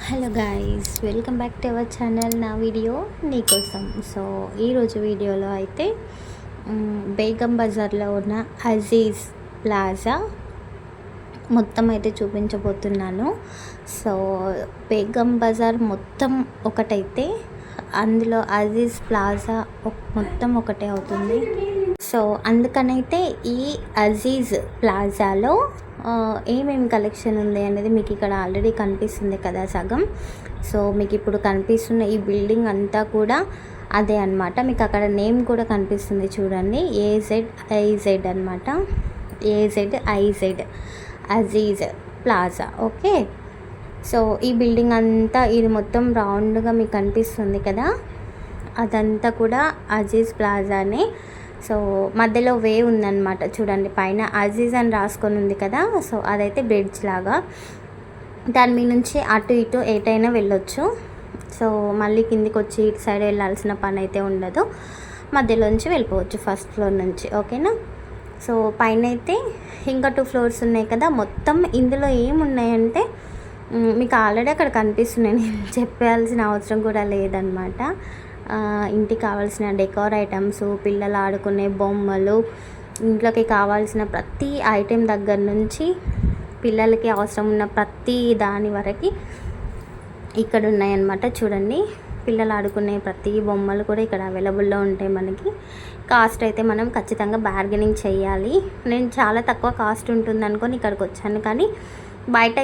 Hello guys, welcome back to our channel. నా video నీకోసం. So ఈరోజు వీడియోలో అయితే బేగం బజార్లో ఉన్న అజీజ్ ప్లాజా మొత్తం అయితే చూపించబోతున్నాను. సో బేగం బజార్ మొత్తం ఒకటైతే అందులో అజీజ్ ప్లాజా మొత్తం ఒకటే అవుతుంది. సో అందుకనైతే ఈ అజీజ్ ప్లాజాలో ఏమేమి కలెక్షన్ ఉంది అనేది మీకు ఇక్కడ ఆల్రెడీ కనిపిస్తుంది కదా సగం. సో మీకు ఇప్పుడు కనిపిస్తున్న ఈ బిల్డింగ్ అంతా కూడా అదే అనమాట. మీకు అక్కడ నేమ్ కూడా కనిపిస్తుంది చూడండి, AZIZ అనమాట. AZIZ Aziz plaza. Okay, so ఈ బిల్డింగ్ అంతా ఇది మొత్తం రౌండ్గా మీకు కనిపిస్తుంది కదా, అదంతా కూడా అజీజ్ ప్లాజానే. సో మధ్యలో వే ఉందన్నమాట చూడండి, పైన అజీజ్ అని రాసుకొని ఉంది కదా. సో అదైతే బ్రిడ్జ్ లాగా, దాని మీ నుంచి అటు ఇటు ఎటైనా వెళ్ళొచ్చు. సో మళ్ళీ కిందికి వచ్చి ఇటు సైడ్ వెళ్ళాల్సిన పని అయితే ఉండదు, మధ్యలోంచి వెళ్ళిపోవచ్చు ఫస్ట్ ఫ్లోర్ నుంచి. ఓకేనా. సో పైన అయితే ఇంకా 2 ఫ్లోర్స్ ఉన్నాయి కదా. మొత్తం ఇందులో ఏమున్నాయంటే మీకు ఆల్రెడీ అక్కడ కనిపిస్తున్నాయి, నేను చెప్పాల్సిన అవసరం కూడా లేదనమాట. ఇంటికి కావాల్సిన డెకోర్ ఐటమ్స్, పిల్లలు ఆడుకునే బొమ్మలు, ఇంట్లోకి కావాల్సిన ప్రతి ఐటెం దగ్గర నుంచి పిల్లలకి అవసరం ఉన్న ప్రతి దాని వరకు ఇక్కడ ఉన్నాయన్నమాట. చూడండి, పిల్లలు ఆడుకునే ప్రతి బొమ్మలు కూడా ఇక్కడ అవైలబుల్లో ఉంటాయి మనకి. కాస్ట్ అయితే మనం ఖచ్చితంగా బార్గెనింగ్ చేయాలి. నేను చాలా తక్కువ కాస్ట్ ఉంటుంది అనుకొని ఇక్కడికి వచ్చాను, కానీ బయట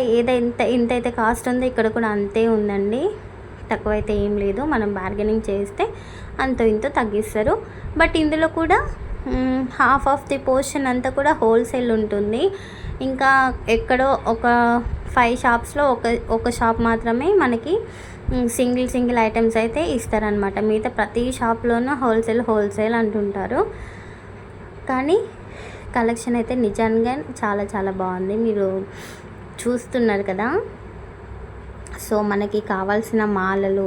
ఎంతైతే కాస్ట్ ఉందో ఇక్కడ కూడా అంతే ఉందండి. తక్కువైతే ఏం లేదు, మనం బార్గెనింగ్ చేస్తే అంతో ఇంతో తగ్గిస్తారు. బట్ ఇందులో కూడా హాఫ్ ఆఫ్ ది పోర్షన్ అంతా కూడా హోల్సేల్ ఉంటుంది. ఇంకా ఎక్కడో ఒక 5 షాప్స్లో ఒక షాప్ మాత్రమే మనకి సింగిల్ ఐటమ్స్ అయితే ఇస్తారనమాట. మిగతా ప్రతి షాప్లోనూ హోల్సేల్ అంటుంటారు. కానీ కలెక్షన్ అయితే నిజంగా చాలా చాలా బాగుంది, మీరు చూస్తున్నారు కదా. సో మనకి కావాల్సిన మాలలు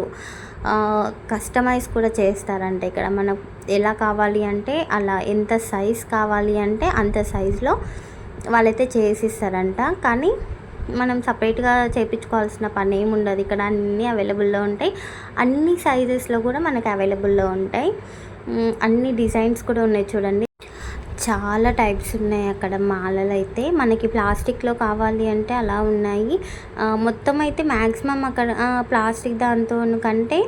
కస్టమైజ్ కూడా చేస్తారంట ఇక్కడ. మనకు ఎలా కావాలి అంటే అలా, ఎంత సైజ్ కావాలి అంటే అంత సైజులో వాళ్ళైతే చేసిస్తారంట. కానీ మనం సపరేట్గా చేయించుకోవాల్సిన పని ఏమి ఉండదు, ఇక్కడ అన్నీ అవైలబుల్లో ఉంటాయి. అన్ని సైజెస్లో కూడా మనకి అవైలబుల్లో ఉంటాయి. అన్ని డిజైన్స్ కూడా ఉన్నాయి చూడండి, చాలా టైప్స్ ఉన్నాయి అక్కడ. మాలలు అయితే మనకి ప్లాస్టిక్లో కావాలి అంటే అలా ఉన్నాయి. మొత్తం అయితే మ్యాక్సిమం అక్కడ ప్లాస్టిక్ దాంతో కంటే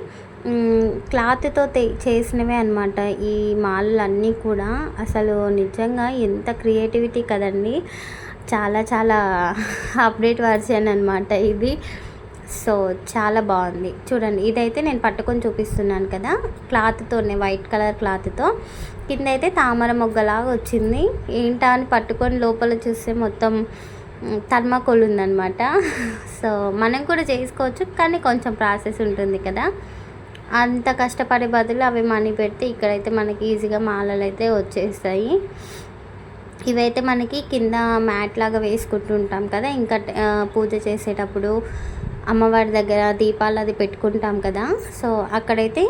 క్లాత్తో చేసినవే అనమాట ఈ మాలలు అన్నీ కూడా. అసలు నిజంగా ఎంత క్రియేటివిటీ కదండి, చాలా చాలా అప్డేట్ వర్షన్ అనమాట ఇది. సో చాలా బాగుంది చూడండి. ఇదైతే నేను పట్టుకొని చూపిస్తున్నాను కదా, క్లాత్తోనే, వైట్ కలర్ క్లాత్తో. కింద అయితే తామర మొగ్గలాగా వచ్చింది. ఏంటా అని పట్టుకొని లోపల చూస్తే మొత్తం థర్మాకోల్ ఉందన్నమాట. సో మనం కూడా చేసుకోవచ్చు, కానీ కొంచెం ప్రాసెస్ ఉంటుంది కదా. అంత కష్టపడే బదులు అవి మనీ పెడితే ఇక్కడైతే మనకి ఈజీగా మాలలు అయితే వచ్చేస్తాయి. ఇవైతే మనకి కింద మ్యాట్ లాగా వేసుకుంటుంటాం కదా, ఇంకా పూజ చేసేటప్పుడు అమ్మవారి దగ్గర దీపాలు అది పెట్టుకుంటాం కదా. సో అక్కడైతే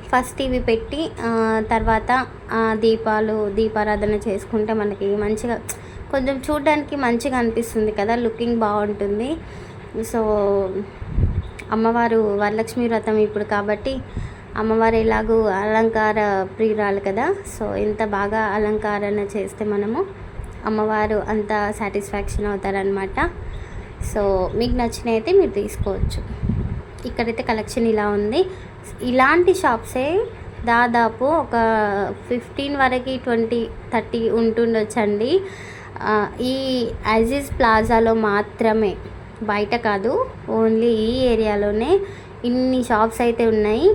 ఫస్ట్ ఇవి పెట్టి తర్వాత దీపారాధన చేసుకుంటే మనకి మంచిగా, కొంచెం చూడడానికి మంచిగా అనిపిస్తుంది కదా, లుకింగ్ బాగుంటుంది. సో అమ్మవారు వరలక్ష్మి వ్రతం ఇప్పుడు కాబట్టి అమ్మవారు ఎలాగూ అలంకార ప్రియురాలు కదా. సో ఎంత బాగా అలంకరణ చేస్తే మనము అమ్మవారు అంత సాటిస్ఫాక్షన్ అవుతారనమాట. సో మీకు నచ్చిన అయితే మీరు తీసుకోవచ్చు. ఇక్కడైతే కలెక్షన్ ఇలా ఉంది. ఇలాంటి షాప్సే దాదాపు ఒక 15 వరకు 20-30 ఉంటుండొచ్చండి ఈ అజీజ్ ప్లాజాలో మాత్రమే, బయట కాదు, ఓన్లీ ఈ ఏరియాలోనే ఇన్ని షాప్స్ అయితే ఉన్నాయి.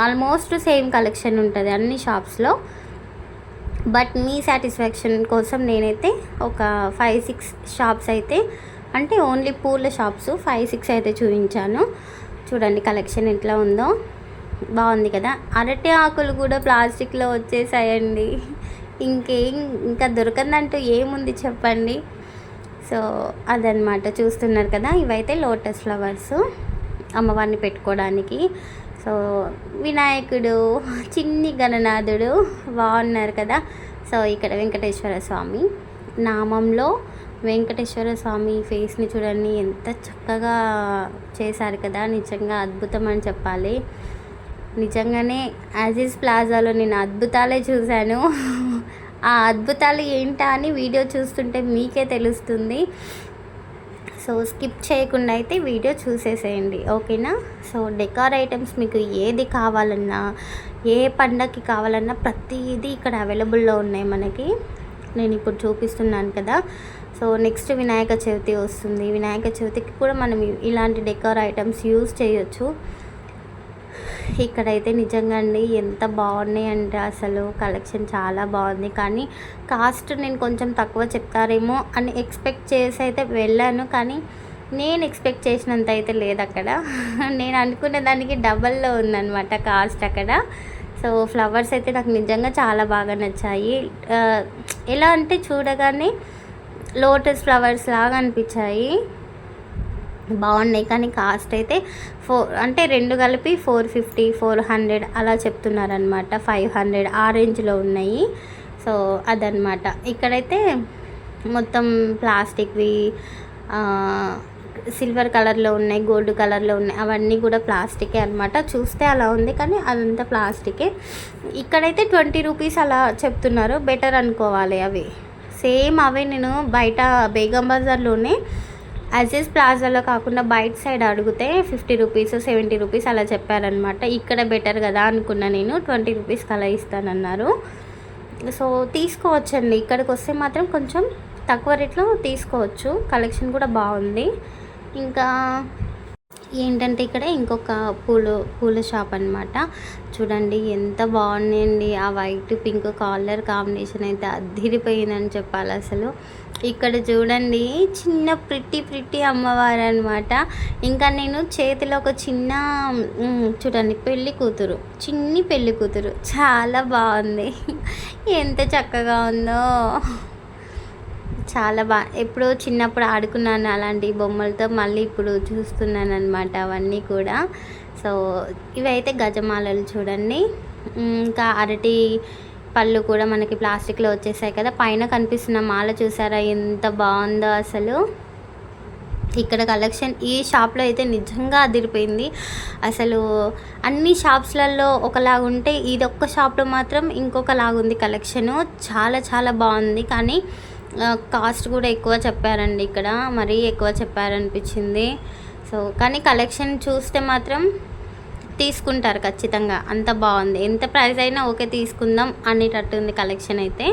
ఆల్మోస్ట్ సేమ్ కలెక్షన్ ఉంటుంది అన్ని షాప్స్లో. బట్ మీ సాటిస్ఫాక్షన్ కోసం నేనైతే ఒక 5-6 షాప్స్ అయితే, అంటే ఓన్లీ పూల షాప్స్ 5-6 అయితే చూపించాను. చూడండి కలెక్షన్ ఎట్లా ఉందో, బాగుంది కదా. అరటి ఆకులు కూడా ప్లాస్టిక్లో వచ్చేసాయండి. ఇంకా దొరకందంటూ ఏముంది చెప్పండి. సో అదనమాట, చూస్తున్నారు కదా. ఇవైతే లోటస్ ఫ్లవర్స్ అమ్మవారిని పెట్టుకోవడానికి. సో వినాయకుడు, చిన్ని గణనాథుడు బాగున్నారు కదా. సో ఇక్కడ వెంకటేశ్వర స్వామి నామంలో వెంకటేశ్వర స్వామి ఫేస్ని చూడండి ఎంత చక్కగా చేశారు కదా, నిజంగా అద్భుతం అని చెప్పాలి. నిజంగానే యాజిస్ ప్లాజాలో నేను అద్భుతాలే చూశాను. ఆ అద్భుతాలు ఏంటా అని వీడియో చూస్తుంటే మీకే తెలుస్తుంది. సో స్కిప్ చేయకుండా అయితే వీడియో చూసేసేయండి, ఓకేనా. సో డెకార్ ఐటమ్స్ మీకు ఏది కావాలన్నా, ఏ పండగకి కావాలన్నా ప్రతిదీ ఇక్కడ అవైలబుల్లో ఉన్నాయి మనకి. నేను ఇప్పుడు చూపిస్తున్నాను కదా. సో నెక్స్ట్ వినాయక చవితి వస్తుంది. వినాయక చవితికి కూడా మనం ఇలాంటి డెకార్ ఐటమ్స్ యూజ్ చేయొచ్చు. ఇక్కడైతే నిజంగా అండి ఎంత బాగున్నాయి అంటే అసలు కలెక్షన్ చాలా బాగుంది. కానీ కాస్ట్ నేను కొంచెం తక్కువ చెప్తారేమో అని ఎక్స్పెక్ట్ చేసి అయితే వెళ్ళాను, కానీ నేను ఎక్స్పెక్ట్ చేసినంత అయితే లేదు అక్కడ. నేను అనుకునే దానికి డబల్లో ఉందన్నమాట కాస్ట్ అక్కడ. సో ఫ్లవర్స్ అయితే నాకు నిజంగా చాలా బాగా నచ్చాయి. ఎలా అంటే చూడగానే లోటస్ ఫ్లవర్స్ లాగా అనిపించాయి, బాగున్నాయి. కానీ కాస్ట్ అయితే అంటే రెండు కలిపి 450 400 అలా చెప్తున్నారనమాట. 500 ఆ రేంజ్లో ఉన్నాయి. సో అదనమాట. ఇక్కడైతే మొత్తం ప్లాస్టిక్వి సిల్వర్ కలర్లో ఉన్నాయి, గోల్డ్ కలర్లో ఉన్నాయి, అవన్నీ కూడా ప్లాస్టికే అనమాట. చూస్తే అలా ఉంది కానీ అదంతా ప్లాస్టికే. ఇక్కడైతే 20 రూపీస్ అలా చెప్తున్నారు, బెటర్ అనుకోవాలి. అవి సేమ్ అవే నేను బయట బేగం బజార్లోనే యాజిస్ ప్లాజాలో కాకుండా బయట సైడ్ అడిగితే 50 రూపీస్ 70 రూపీస్ అలా చెప్పారనమాట. ఇక్కడ బెటర్ కదా అనుకున్నా నేను, 20 రూపీస్కి అలా ఇస్తానన్నారు. సో తీసుకోవచ్చండి, ఇక్కడికి వస్తే మాత్రం కొంచెం తక్కువ రేట్లో తీసుకోవచ్చు. కలెక్షన్ కూడా బాగుంది. ఇంకా ఏంటంటే ఇక్కడ ఇంకొక పూల షాప్ అనమాట. చూడండి ఎంత బాగున్నాయండి. ఆ వైట్ పింక్ కాలర్ కాంబినేషన్ అయితే అద్దిరిపోయిందని చెప్పాలి అసలు. ఇక్కడ చూడండి చిన్న ప్రిట్టి అమ్మవారు అనమాట. ఇంకా నేను చేతిలో ఒక చిన్న చూడండి చిన్ని పెళ్ళి కూతురు చాలా బాగుంది. ఎంత చక్కగా ఉందో, చాలా ఎప్పుడో చిన్నప్పుడు ఆడుకున్నాను అలాంటి బొమ్మలతో, మళ్ళీ ఇప్పుడు చూస్తున్నాను అనమాట అవన్నీ కూడా. సో ఇవైతే గజమాలలు చూడండి. ఇంకా అరటి పళ్ళు కూడా మనకి ప్లాస్టిక్లో వచ్చేసాయి కదా. పైన కనిపిస్తున్న మాల చూసారా ఎంత బాగుందో అసలు. ఇక్కడ కలెక్షన్ ఈ షాప్లో అయితే నిజంగా అదిరిపోయింది అసలు. అన్ని షాప్స్లలో ఒకలాగా ఉంటే ఇది ఒక్క షాప్లో మాత్రం ఇంకొకలాగా ఉంది కలెక్షను. చాలా చాలా బాగుంది. కానీ కాస్ట్ కూడా ఎక్కువ చెప్పారండి ఇక్కడ, మరీ ఎక్కువ చెప్పారనిపించింది. సో కానీ కలెక్షన్ చూస్తే మాత్రం తీసుకుంటారు ఖచ్చితంగా, అంత బాగుంది. ఎంత ప్రైస్ అయినా ఓకే తీసుకుందాం అనేటట్టు ఉంది కలెక్షన్ అయితే.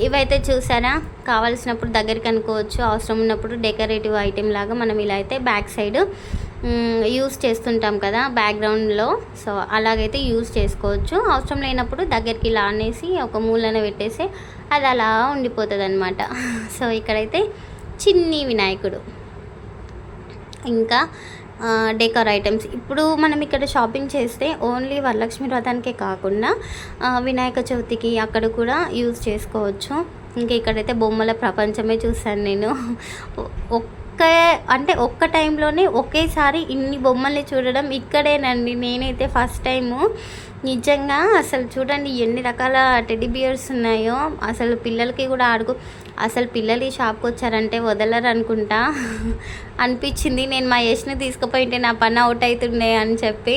ఇవైతే చూసారా, కావాల్సినప్పుడు దగ్గరికి అనుకోవచ్చు, అవసరం ఉన్నప్పుడు డెకరేటివ్ ఐటెం లాగా మనం ఇలా అయితే బ్యాక్ సైడ్ యూస్ చేస్తుంటాం కదా బ్యాక్గ్రౌండ్లో. సో అలాగైతే యూస్ చేసుకోవచ్చు. అవసరం లేనప్పుడు దగ్గరికి ఇలా అనేసి ఒక మూలన పెట్టేసి అది అలా ఉండిపోతుంది అనమాట. సో ఇక్కడైతే చిన్ని వినాయకుడు, ఇంకా డెకార్ ఐటమ్స్. ఇప్పుడు మనం ఇక్కడ షాపింగ్ చేస్తే ఓన్లీ వరలక్ష్మి వ్రతానికే కాకుండా వినాయక చవితికి అక్కడ కూడా యూజ్ చేసుకోవచ్చు. ఇంకా ఇక్కడైతే బొమ్మల ప్రపంచమే చూసాను నేను. ఒక్క టైంలోనే ఒకేసారి ఇన్ని బొమ్మల్ని చూడడం ఇక్కడేనండి. నేనైతే ఫస్ట్ టైము. నిజంగా అసలు చూడండి ఎన్ని రకాల టెడ్డీ బియర్స్ ఉన్నాయో. అసలు పిల్లలకి కూడా అసలు పిల్లలు ఈ షాప్కి వచ్చారంటే వదలరు అనుకుంటా అనిపించింది. నేను మా యష్ని తీసుకుపోయింటే నా పని అవుట్ అవుతుండే అని చెప్పి.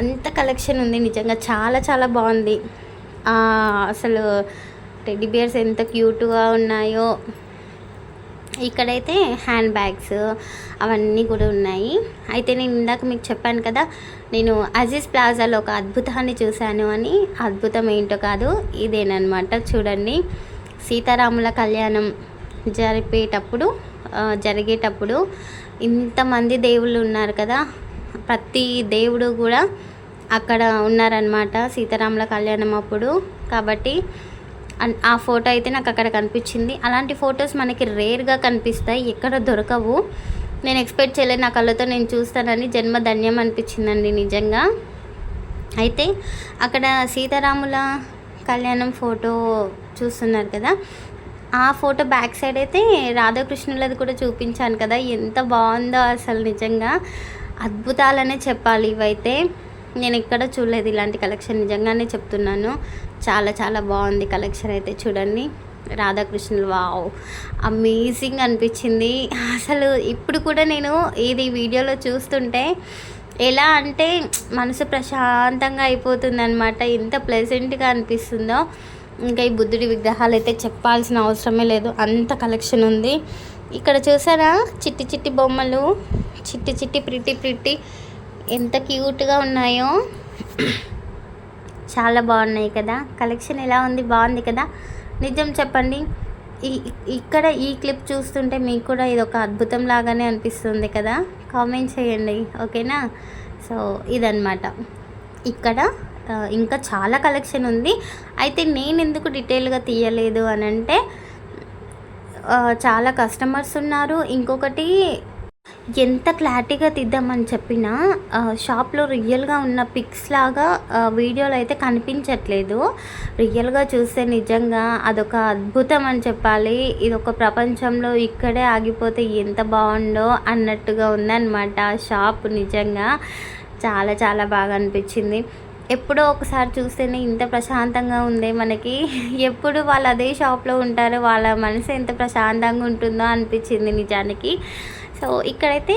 అంత కలెక్షన్ ఉంది నిజంగా, చాలా చాలా బాగుంది. అసలు టెడ్డీ బియర్స్ ఎంత క్యూట్గా ఉన్నాయో. ఇక్కడైతే హ్యాండ్ బ్యాగ్స్ అవన్నీ కూడా ఉన్నాయి. అయితే నేను ఇందాక మీకు చెప్పాను కదా, నేను అజీజ్ ప్లాజాలో ఒక అద్భుతాన్ని చూశాను అని. అద్భుతం ఏంటో కాదు, ఇదేనమాట. చూడండి, సీతారాముల కళ్యాణం జరిగేటప్పుడు ఇంతమంది దేవుళ్ళు ఉన్నారు కదా, ప్రతి దేవుడు కూడా అక్కడ ఉన్నారనమాట సీతారాముల కళ్యాణం అప్పుడు. కాబట్టి ఆ ఫోటో అయితే నాకు అక్కడ కనిపించింది. అలాంటి ఫొటోస్ మనకి రేర్గా కనిపిస్తాయి, ఎక్కడ దొరకవు. నేను ఎక్స్పెక్ట్ చేయలేదు, నా కళ్ళతో నేను చూస్తానని జన్మ ధన్యం అనిపించిందండి నిజంగా. అయితే అక్కడ సీతారాముల కళ్యాణం ఫోటో చూస్తున్నారు కదా, ఆ ఫోటో బ్యాక్ సైడ్ అయితే రాధాకృష్ణులది కూడా చూపించాను కదా, ఎంత బాగుందో అసలు. నిజంగా అద్భుతాలనే చెప్పాలి ఇవైతే. నేను ఎక్కడ చూడలేదు ఇలాంటి కలెక్షన్, నిజంగానే చెప్తున్నాను. చాలా చాలా బాగుంది కలెక్షన్ అయితే చూడండి. రాధాకృష్ణులు వావ్ అమేజింగ్ అనిపించింది. అసలు ఇప్పుడు కూడా నేను ఇది వీడియోలో చూస్తుంటే ఎలా అంటే మనసు ప్రశాంతంగా అయిపోతుందన్నమాట. ఎంత ప్లెజెంట్గా అనిపిస్తుందో. ఇంకా ఈ బుద్ధుడి విగ్రహాలు అయితే చెప్పాల్సిన అవసరమే లేదు, అంత కలెక్షన్ ఉంది. ఇక్కడ చూసారా చిట్టి చిట్టి బొమ్మలు, చిట్టి చిట్టి ప్రిట్టి ఎంత క్యూట్గా ఉన్నాయో. చాలా బాగున్నాయి కదా. కలెక్షన్ ఎలా ఉంది, బాగుంది కదా. నిజం చెప్పండి, ఇక్కడ ఈ క్లిప్ చూస్తుంటే మీకు కూడా ఇది ఒక అద్భుతం లాగానే అనిపిస్తుంది కదా. కామెంట్ చేయండి, ఓకేనా. సో ఇదన్నమాట. ఇక్కడ ఇంకా చాలా కలెక్షన్ ఉంది. అయితే నేను ఎందుకు డీటెయిల్గా తీయలేదు అని అంటే చాలా కస్టమర్స్ ఉన్నారు. ఇంకొకటి ఎంత క్లారిటీగా తీద్దామని చెప్పినా షాప్లో రియల్గా ఉన్న పిక్స్ లాగా వీడియోలో అయితే కనిపించట్లేదు. రియల్గా చూస్తే నిజంగా అదొక అద్భుతం అని చెప్పాలి. ఇది ఒక ప్రపంచంలో ఇక్కడే ఆగిపోతే ఎంత బాగుండో అన్నట్టుగా ఉందన్నమాట ఆ షాప్. నిజంగా చాలా చాలా బాగా అనిపించింది. ఎప్పుడో ఒకసారి చూస్తేనే ఇంత ప్రశాంతంగా ఉంది మనకి. ఎప్పుడు వాళ్ళు అదే షాప్లో ఉంటారో వాళ్ళ మనసు ఎంత ప్రశాంతంగా ఉంటుందో అనిపించింది నిజానికి. సో ఇక్కడైతే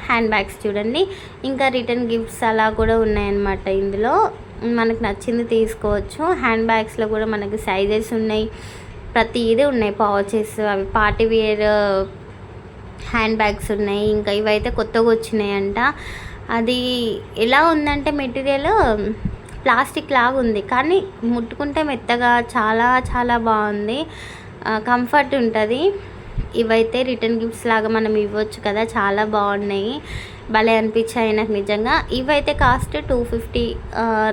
హ్యాండ్ బ్యాగ్స్ చూడండి, ఇంకా రిటర్న్ గిఫ్ట్స్ అలా కూడా ఉన్నాయన్నమాట. ఇందులో మనకు నచ్చింది తీసుకోవచ్చు. హ్యాండ్ బ్యాగ్స్లో కూడా మనకి సైజెస్ ఉన్నాయి, ప్రతిదీ ఉన్నాయి. పౌచెస్, అవి పార్టీ వేర్ హ్యాండ్ బ్యాగ్స్ ఉన్నాయి. ఇంకా ఇవైతే కొత్తగా వచ్చినాయంట. అది ఎలా ఉందంటే మెటీరియల్ ప్లాస్టిక్ లాగా ఉంది, కానీ ముట్టుకుంటే మెత్తగా చాలా చాలా బాగుంది, కంఫర్ట్ ఉంటుంది. ఇవైతే రిటర్న్ గిఫ్ట్స్ లాగా మనం ఇవ్వచ్చు కదా, చాలా బాగున్నాయి, భలే అనిపించాయి నాకు నిజంగా. ఇవైతే కాస్ట్ 250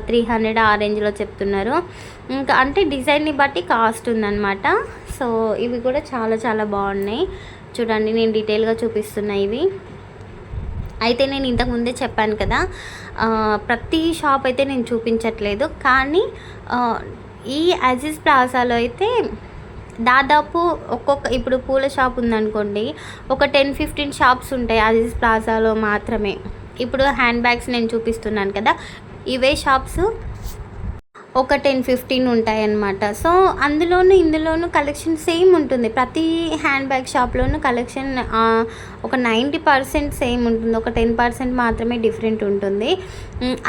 300 ఆ రేంజ్లో చెప్తున్నారు. ఇంకా అంటే డిజైన్ని బట్టి కాస్ట్ ఉందన్నమాట. సో ఇవి కూడా చాలా చాలా బాగున్నాయి చూడండి. నేను డీటెయిల్గా చూపిస్తున్నా ఇవి. అయితే నేను ఇంతకుముందే చెప్పాను కదా, ప్రతి షాప్ అయితే నేను చూపించట్లేదు, కానీ ఈ అజీజ్ ప్లాజాలో అయితే దాదాపు ఇప్పుడు పూల షాప్ ఉందనుకోండి, ఒక 10-15 షాప్స్ ఉంటాయి అజీజ్ ప్లాజాలో మాత్రమే. ఇప్పుడు హ్యాండ్ బ్యాగ్స్ నేను చూపిస్తున్నాను కదా, ఇవే షాప్స్ ఒక 10-15 ఉంటాయన్నమాట. సో ఇందులోనూ కలెక్షన్ సేమ్ ఉంటుంది. ప్రతి హ్యాండ్ బ్యాగ్ షాప్లోనూ కలెక్షన్ ఒక 90% సేమ్ ఉంటుంది, ఒక 10% మాత్రమే డిఫరెంట్ ఉంటుంది.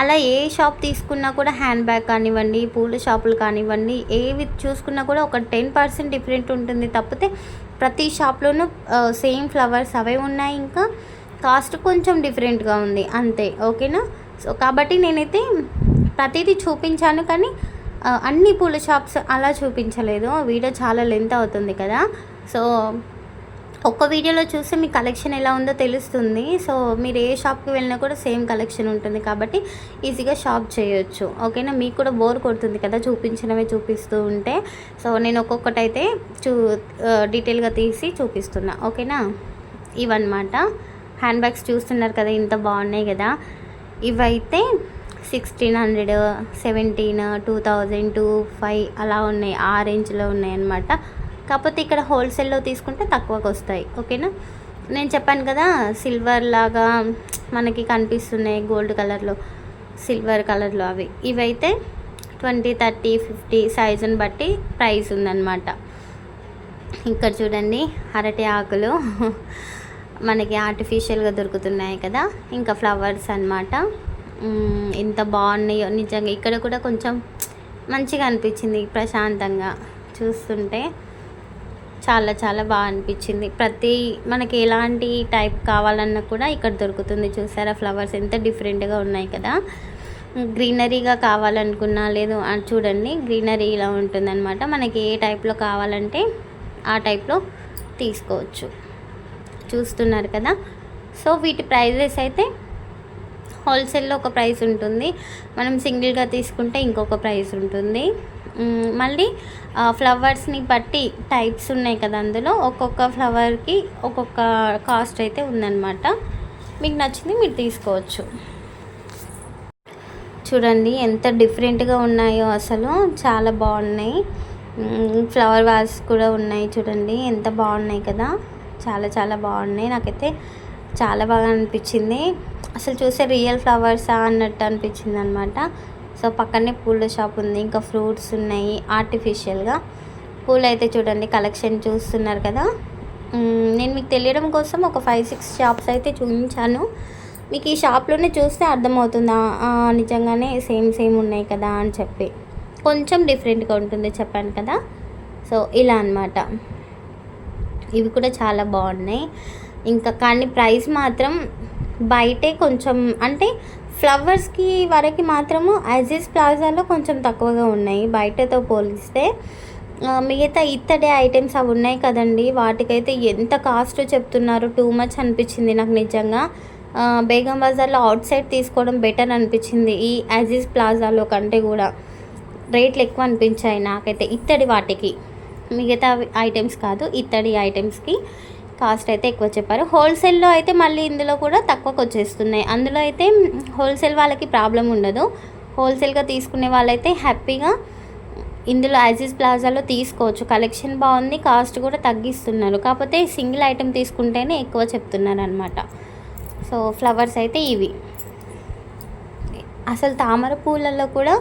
అలా ఏ షాప్ తీసుకున్నా కూడా హ్యాండ్ బ్యాగ్ కానివ్వండి, పూల షాపులు కానివ్వండి, ఏవి చూసుకున్నా కూడా ఒక 10% డిఫరెంట్ ఉంటుంది తప్పితే ప్రతి షాప్లోనూ సేమ్ ఫ్లవర్స్ అవే ఉన్నాయి. ఇంకా కాస్ట్ కొంచెం డిఫరెంట్గా ఉంది అంతే, ఓకేనా. సో కాబట్టి నేనైతే ప్రతిదీ చూపించాను, కానీ అన్ని పూల షాప్స్ అలా చూపించలేదు. వీడియో చాలా లెంత్ అవుతుంది కదా. సో ఒక్క వీడియోలో చూస్తే మీ కలెక్షన్ ఎలా ఉందో తెలుస్తుంది. సో మీరు ఏ షాప్కి వెళ్ళినా కూడా సేమ్ కలెక్షన్ ఉంటుంది కాబట్టి ఈజీగా షాప్ చేయొచ్చు, ఓకేనా. మీకు కూడా బోర్ కొడుతుంది కదా చూపించినవే చూపిస్తూ ఉంటే. సో నేను ఒక్కొక్కటైతే డీటెయిల్గా తీసి చూపిస్తున్నా, ఓకేనా. ఇవన్నమాట హ్యాండ్ బ్యాగ్స్ చూస్తున్నారు కదా, ఇంత బాగున్నాయి కదా. ఇవైతే 1600, 17, 2000, 25 అలా ఉన్నాయి, ఆ రేంజ్లో ఉన్నాయి అన్నమాట. కాకపోతే ఇక్కడ హోల్సేల్లో తీసుకుంటే తక్కువకి వస్తాయి, ఓకేనా. నేను చెప్పాను కదా సిల్వర్ లాగా మనకి కనిపిస్తున్నాయి, గోల్డ్ కలర్లో, సిల్వర్ కలర్లో అవి. ఇవైతే 20, 30, 50 సైజుని బట్టి ప్రైస్ ఉందన్నమాట. ఇక్కడ చూడండి అరటి ఆకులు మనకి ఆర్టిఫిషియల్గా దొరుకుతున్నాయి కదా, ఇంకా ఫ్లవర్స్ అన్నమాట. ఎంత బాగున్నాయో నిజంగా. ఇక్కడ కూడా కొంచెం మంచిగా అనిపించింది, ప్రశాంతంగా చూస్తుంటే చాలా చాలా బాగా అనిపించింది. మనకి ఎలాంటి టైప్ కావాలన్నా కూడా ఇక్కడ దొరుకుతుంది. చూసారా ఫ్లవర్స్ ఎంత డిఫరెంట్గా ఉన్నాయి కదా. గ్రీనరీగా కావాలనుకున్నా లేదు చూడండి, గ్రీనరీ ఇలా ఉంటుందన్నమాట. మనకి ఏ టైప్లో కావాలంటే ఆ టైప్లో తీసుకోవచ్చు, చూస్తున్నారు కదా. సో వీటి ప్రైజెస్ అయితే హోల్సేల్లో ఒక ప్రైస్ ఉంటుంది, మనం సింగిల్గా తీసుకుంటే ఇంకొక ప్రైస్ ఉంటుంది. మళ్ళీ ఫ్లవర్స్ని బట్టి టైప్స్ ఉన్నాయి కదా, అందులో ఒక్కొక్క ఫ్లవర్కి ఒక్కొక్క కాస్ట్ అయితే ఉందన్నమాట. మీకు నచ్చింది మీరు తీసుకోవచ్చు. చూడండి ఎంత డిఫరెంట్గా ఉన్నాయో, అసలు చాలా బాగున్నాయి. ఫ్లవర్ వాస్ కూడా ఉన్నాయి చూడండి, ఎంత బాగున్నాయి కదా, చాలా చాలా బాగున్నాయి. నాకైతే చాలా బాగా అనిపించింది. అసలు చూసే రియల్ ఫ్లవర్సా అన్నట్టు అనిపించింది అనమాట. సో పక్కనే పూల షాప్ ఉంది, ఇంకా ఫ్రూట్స్ ఉన్నాయి ఆర్టిఫిషియల్గా. పూలు అయితే చూడండి కలెక్షన్ చూస్తున్నారు కదా. నేను మీకు తెలియడం కోసం ఒక 5-6 షాప్స్ అయితే చూపించాను. మీకు ఈ షాప్లోనే చూస్తే అర్థమవుతుందా నిజంగానే సేమ్ ఉన్నాయి కదా అని చెప్పి. కొంచెం డిఫరెంట్గా ఉంటుంది చెప్పాను కదా. సో ఇలా అన్నమాట. ఇవి కూడా చాలా బాగున్నాయి. ఇంకా కానీ ప్రైస్ మాత్రం బయటే కొంచెం అంటే ఫ్లవర్స్కి వరకు మాత్రము అజీజ్ ప్లాజాలో కొంచెం తక్కువగా ఉన్నాయి బయటతో పోలిస్తే. మిగతా ఇత్తడి ఐటమ్స్ అవి ఉన్నాయి కదండి, వాటికైతే ఎంత కాస్ట్ చెప్తున్నారు, టూ మచ్ అనిపించింది నాకు నిజంగా. బేగం బజార్లో అవుట్ సైడ్ తీసుకోవడం బెటర్ అనిపించింది ఈ అజీజ్ ప్లాజాలో కంటే కూడా. రేట్లు ఎక్కువ అనిపించాయి నాకైతే ఇత్తడి వాటికి, మిగతా ఐటమ్స్ కాదు, ఇత్తడి ఐటమ్స్కి కాస్ట్ అయితే ఎక్కువ చెప్పారు. హోల్సేల్లో అయితే మళ్ళీ ఇందులో కూడా తక్కువకు వచ్చేస్తున్నాయి. అందులో అయితే హోల్సేల్ వాళ్ళకి ప్రాబ్లం ఉండదు. హోల్సేల్గా తీసుకునే వాళ్ళైతే హ్యాపీగా ఇందులో అజీజ్ ప్లాజాలో తీసుకోవచ్చు. కలెక్షన్ బాగుంది, కాస్ట్ కూడా తగ్గిస్తున్నారు. కాకపోతే సింగిల్ ఐటెం తీసుకుంటేనే ఎక్కువ చెప్తున్నారు అనమాట. సో ఫ్లవర్స్ అయితే ఇవి. అసలు తామర పూలలో కూడా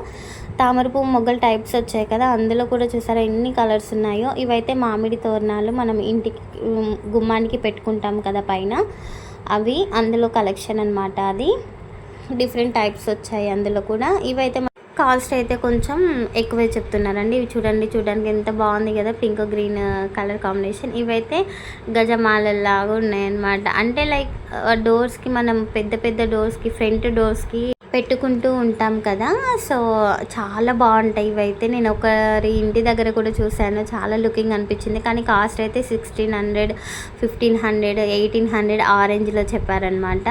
తామర పువ్వు మొగ్గలు టైప్స్ వచ్చాయి కదా, అందులో కూడా చూసారా ఎన్ని కలర్స్ ఉన్నాయో. ఇవైతే మామిడి తోరణాలు మనం ఇంటికి గుమ్మానికి పెట్టుకుంటాం కదా పైన, అవి అందులో కలెక్షన్ అనమాట. అది డిఫరెంట్ టైప్స్ వచ్చాయి అందులో కూడా. ఇవైతే కాస్ట్ అయితే కొంచెం ఎక్కువే చెప్తున్నారండి. ఇవి చూడడానికి ఎంత బాగుంది కదా, పింక్ గ్రీన్ కలర్ కాంబినేషన్. ఇవైతే గజమాలలాగా ఉన్నాయన్నమాట. అంటే లైక్ డోర్స్కి, మనం పెద్ద డోర్స్కి, ఫ్రంట్ డోర్స్కి పెట్టుకుంటూ ఉంటాం కదా. సో చాలా బాగుంటాయి ఇవైతే. నేను ఒకరి ఇంటి దగ్గర కూడా చూశాను, చాలా లుకింగ్ అనిపించింది. కానీ కాస్ట్ అయితే 1600, 1500, 1800 ఆ రేంజ్లో చెప్పారనమాట.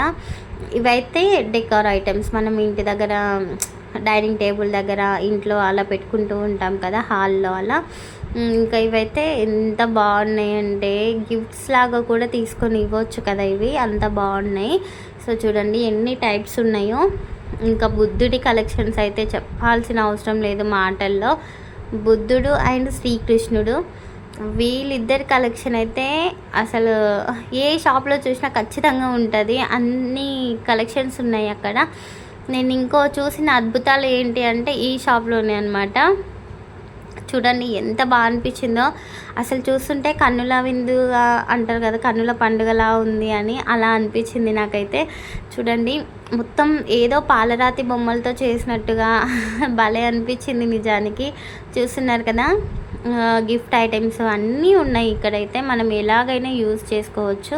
ఇవైతే డెకార్ ఐటమ్స్, మనం ఇంటి దగ్గర డైనింగ్ టేబుల్ దగ్గర ఇంట్లో అలా పెట్టుకుంటూ ఉంటాం కదా, హాల్లో అలా. ఇంకా ఇవైతే ఎంత బాగున్నాయి అంటే గిఫ్ట్స్ లాగా కూడా తీసుకొని ఇవ్వచ్చు కదా, ఇవి అంత బాగున్నాయి. సో చూడండి ఎన్ని టైప్స్ ఉన్నాయో. ఇంకా బుద్ధుడి కలెక్షన్స్ అయితే చెప్పాల్సిన అవసరం లేదు మాటల్లో. బుద్ధుడు అండ్ శ్రీకృష్ణుడు, వీళ్ళిద్దరి కలెక్షన్ అయితే అసలు ఏ షాప్లో చూసినా ఖచ్చితంగా ఉంటుంది. అన్ని కలెక్షన్స్ ఉన్నాయి అక్కడ. నేను ఇంకో చూసిన అద్భుతాలు ఏంటి అంటే ఈ షాప్లోనే అనమాట. చూడండి ఎంత బాగా అనిపించిందో. అసలు చూస్తుంటే కన్నుల విందుగా అంటారు కదా, కన్నుల పండుగలా ఉంది అని, అలా అనిపించింది నాకైతే. చూడండి మొత్తం ఏదో పాలరాతి బొమ్మలతో చేసినట్టుగా భలే అనిపించింది నిజానికి. చూస్తున్నారు కదా, గిఫ్ట్ ఐటమ్స్ అన్నీ ఉన్నాయి ఇక్కడైతే. మనం ఎలాగైనా యూజ్ చేసుకోవచ్చు.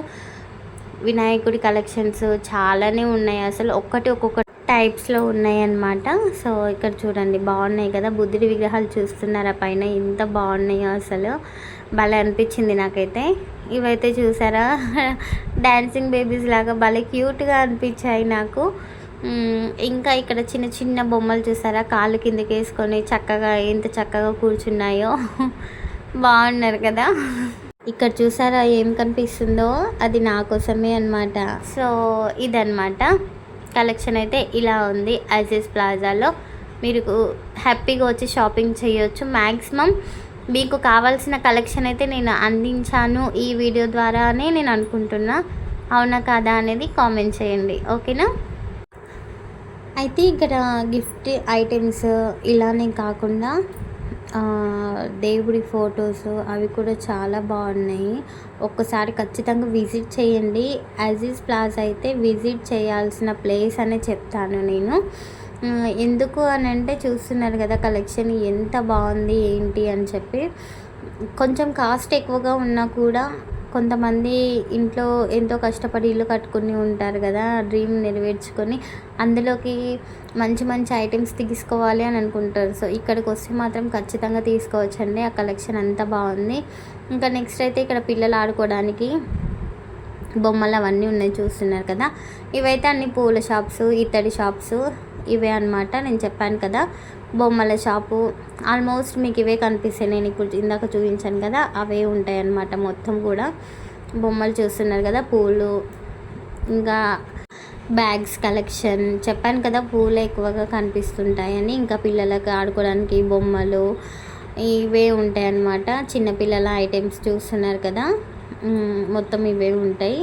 వినాయకుడి కలెక్షన్స్ చాలానే ఉన్నాయి, అసలు ఒక్కొక్క టైప్స్లో ఉన్నాయన్నమాట. సో ఇక్కడ చూడండి బాగున్నాయి కదా, బుద్ధుడి విగ్రహాలు చూస్తున్నారా పైన ఎంత బాగున్నాయో, అసలు భలే అనిపించింది నాకైతే. ఇవైతే చూసారా డాన్సింగ్ బేబీస్ లాగా భలే క్యూట్గా అనిపించాయి నాకు. ఇంకా ఇక్కడ చిన్న బొమ్మలు చూసారా, కాళ్ళు కిందకి వేసుకొని చక్కగా ఎంత చక్కగా కూర్చున్నాయో బాగున్నారు కదా. ఇక్కడ చూసారా ఏం కనిపిస్తుందో, అది నా కోసమే అనమాట. సో ఇదన్నమాట కలెక్షన్ అయితే ఇలా ఉంది అజీజ్ ప్లాజాలో. మీరు హ్యాపీగా వచ్చి షాపింగ్ చేయొచ్చు. మ్యాక్సిమం మీకు కావాల్సిన కలెక్షన్ అయితే నేను అందించాను ఈ వీడియో ద్వారానే నేను అనుకుంటున్నా. అవునా కాదా అనేది కామెంట్ చేయండి, ఓకేనా. అయితే ఇక్కడ గిఫ్ట్ ఐటమ్స్ ఇలానే కాకుండా దేవుడి ఫొటోస్ అవి కూడా చాలా బాగున్నాయి. ఒక్కసారి ఖచ్చితంగా విజిట్ చేయండి. అజీజ్ ప్లాజా అయితే విజిట్ చేయాల్సిన ప్లేస్ అనే చెప్తాను నేను. ఎందుకు అని అంటే చూస్తున్నారు కదా కలెక్షన్ ఎంత బాగుంది ఏంటి అని చెప్పి. కొంచెం కాస్ట్ ఎక్కువగా ఉన్నా కూడా కొంతమంది ఇంట్లో ఎంతో కష్టపడి ఇల్లు కట్టుకుని ఉంటారు కదా, డ్రీమ్ నెరవేర్చుకొని అందులోకి మంచి ఐటమ్స్ తీసుకోవాలి అని అనుకుంటారు. సో ఇక్కడికి వస్తే మాత్రం ఖచ్చితంగా తీసుకోవచ్చండి, ఆ కలెక్షన్ అంతా బాగుంది. ఇంకా నెక్స్ట్ అయితే ఇక్కడ పిల్లలు ఆడుకోవడానికి బొమ్మలు అవన్నీ ఉన్నాయి చూస్తున్నారు కదా. ఇవైతే అన్ని పూల షాప్స్, ఇత్తడి షాప్స్ ఇవే అనమాట. నేను చెప్పాను కదా బొమ్మల షాపు, ఆల్మోస్ట్ మీకు ఇవే కనిపిస్తాయి. నేను ఇప్పుడు ఇందాక చూపించాను కదా అవే ఉంటాయి అన్నమాట. మొత్తం కూడా బొమ్మలు చూస్తున్నారు కదా, పూలు, ఇంకా బ్యాగ్స్ కలెక్షన్. చెప్పాను కదా పూలు ఎక్కువగా కనిపిస్తుంటాయని. ఇంకా పిల్లలకు ఆడుకోవడానికి బొమ్మలు ఇవే ఉంటాయి అన్నమాట. చిన్నపిల్లల ఐటమ్స్ చూస్తున్నారు కదా, మొత్తం ఇవే ఉంటాయి.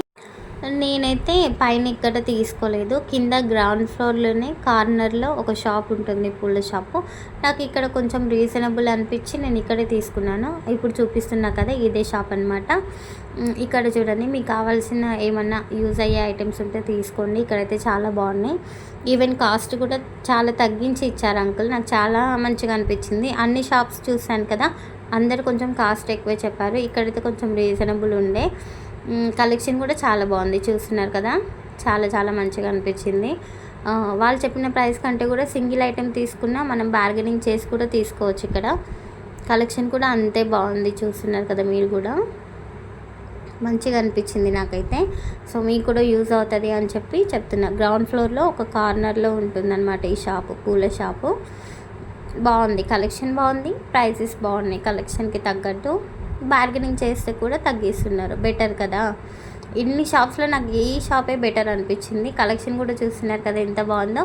నేనైతే పైన ఇక్కడ తీసుకోలేదు, కింద గ్రౌండ్ ఫ్లోర్లోనే కార్నర్లో ఒక షాప్ ఉంటుంది, పూల షాపు. నాకు ఇక్కడ కొంచెం రీజనబుల్ అనిపించి నేను ఇక్కడే తీసుకున్నాను. ఇప్పుడు చూపిస్తున్నా కదా ఇదే షాప్ అనమాట. ఇక్కడ చూడండి, మీకు కావాల్సిన ఏమన్నా యూజ్ అయ్యే ఐటమ్స్ ఉంటే తీసుకోండి. ఇక్కడైతే చాలా బాగున్నాయి. ఈవెన్ కాస్ట్ కూడా చాలా తగ్గించి ఇచ్చారు అంకుల్. నాకు చాలా మంచిగా అనిపించింది. అన్ని షాప్స్ చూశాను కదా, అందరు కొంచెం కాస్ట్ ఎక్కువే చెప్పారు. ఇక్కడైతే కొంచెం రీజనబుల్ ఉండే. కలెక్షన్ కూడా చాలా బాగుంది, చూస్తున్నారు కదా, చాలా చాలా మంచిగా అనిపించింది. వాళ్ళు చెప్పిన ప్రైస్ కంటే కూడా సింగిల్ ఐటెం తీసుకున్నా మనం బార్గెనింగ్ చేసి కూడా తీసుకోవచ్చు. ఇక్కడ కలెక్షన్ కూడా అంతే బాగుంది, చూస్తున్నారు కదా మీరు కూడా. మంచిగా అనిపించింది నాకైతే. సో మీకు కూడా యూజ్ అవుతుంది అని చెప్పి చెప్తున్నా. గ్రౌండ్ ఫ్లోర్లో ఒక కార్నర్లో ఉంటుందన్నమాట ఈ షాపు, పూల షాపు. బాగుంది, కలెక్షన్ బాగుంది, ప్రైసెస్ బాగున్నాయి. కలెక్షన్కి తగ్గట్టు బార్గెనింగ్ చేస్తే కూడా తగ్గిస్తున్నారు, బెటర్ కదా. ఇన్ని షాప్స్లో నాకు ఈ షాపే బెటర్ అనిపించింది. కలెక్షన్ కూడా చూస్తున్నారు కదా ఎంత బాగుందో.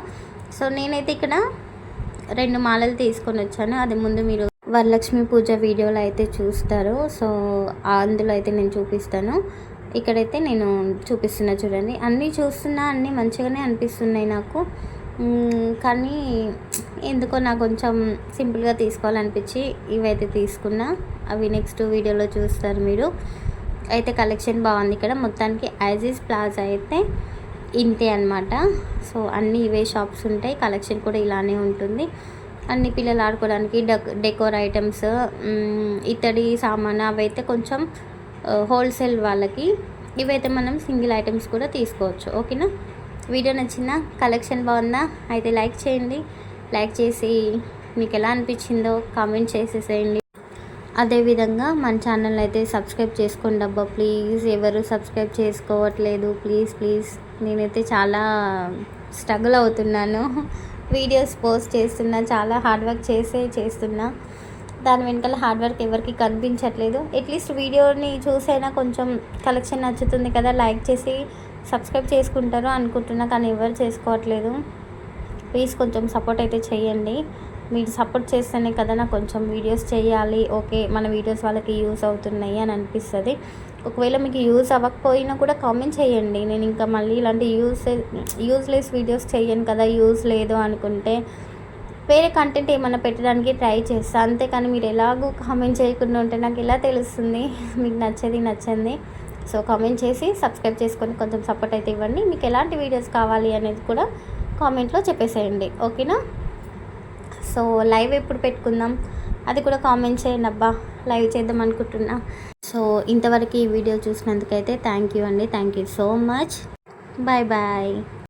సో నేనైతే ఇక్కడ 2 మాలలు తీసుకొని వచ్చాను. అది ముందు మీరు వరలక్ష్మి పూజ వీడియోలో అయితే చూస్తారు. సో అందులో అయితే నేను చూపిస్తాను. ఇక్కడైతే నేను చూపిస్తున్నా చూడండి. అన్నీ చూస్తున్నా, అన్నీ మంచిగానే అనిపిస్తున్నాయి నాకు. కానీ ఎందుకో నాకు కొంచెం సింపుల్గా తీసుకోవాలనిపించి ఇవైతే తీసుకున్నా. అవి నెక్స్ట్ వీడియోలో చూస్తారు మీరు. అయితే కలెక్షన్ బాగుంది ఇక్కడ. మొత్తానికి యాజిస్ ప్లాజా అయితే ఇంతే అనమాట. సో అన్నీ ఇవే షాప్స్ ఉంటాయి. కలెక్షన్ కూడా ఇలానే ఉంటుంది. అన్ని పిల్లలు ఆడుకోవడానికి డెకోర్ ఐటమ్స్, ఇత్తడి సామాను అవైతే కొంచెం హోల్సేల్ వాళ్ళకి. ఇవైతే మనం సింగిల్ ఐటమ్స్ కూడా తీసుకోవచ్చు. ఓకేనా? వీడియో నచ్చిందా? కలెక్షన్ బాగుందా? అయితే లైక్ చేయండి. లైక్ చేసి మీకు ఎలా అనిపించిందో కామెంట్ చేసేసేయండి. అదేవిధంగా మన ఛానల్ అయితే సబ్స్క్రైబ్ చేసుకోండి అబ్బా ప్లీజ్. ఎవరు సబ్స్క్రైబ్ చేసుకోవట్లేదు, ప్లీజ్ ప్లీజ్. నేనైతే చాలా స్ట్రగుల్ అవుతున్నాను. వీడియోస్ పోస్ట్ చేస్తున్నా, చాలా హార్డ్ వర్క్ చేస్తున్నా. దాని వెనకాల హార్డ్ వర్క్ ఎవరికి కనిపించట్లేదు. అట్లీస్ట్ వీడియోని చూసైనా కొంచెం కలెక్షన్ నచ్చుతుంది కదా, లైక్ చేసి సబ్స్క్రైబ్ చేసుకుంటారు అనుకుంటున్నా, కానీ ఎవరు చేసుకోవట్లేదు. ప్లీజ్ కొంచెం సపోర్ట్ అయితే చేయండి. మీరు సపోర్ట్ చేస్తేనే కదా నాకు కొంచెం వీడియోస్ చేయాలి, ఓకే మన వీడియోస్ వాళ్ళకి యూస్ అవుతున్నాయి అని అనిపిస్తుంది. ఒకవేళ మీకు యూస్ అవ్వకపోయినా కూడా కామెంట్ చేయండి. నేను ఇంకా మళ్ళీ ఇలాంటి యూస్లెస్ వీడియోస్ చేయను కదా. యూస్ లేదు అనుకుంటే వేరే కంటెంట్ ఏమైనా పెట్టడానికి ట్రై చేస్తాను, అంతేకాని మీరు ఎలాగూ కామెంట్ చేయకుండా ఉంటే నాకు ఎలా తెలుస్తుంది మీకు నచ్చేది నచ్చంది. సో కామెంట్ చేసి సబ్స్క్రైబ్ చేసుకొని కొంచెం సపోర్ట్ అయితే ఇవ్వండి. మీకు ఎలాంటి వీడియోస్ కావాలి అనేది కూడా కామెంట్లో చెప్పేసేయండి, ఓకేనా? సో లైవ్ ఎప్పుడు పెట్టుకుందాం అది కూడా కామెంట్ చేయండి అబ్బా, లైవ్ చేద్దాం అనుకుంటున్నా. సో ఇంతవరకు ఈ వీడియో చూసినందుకైతే థ్యాంక్ యూ అండి, thank you so much. Bye bye.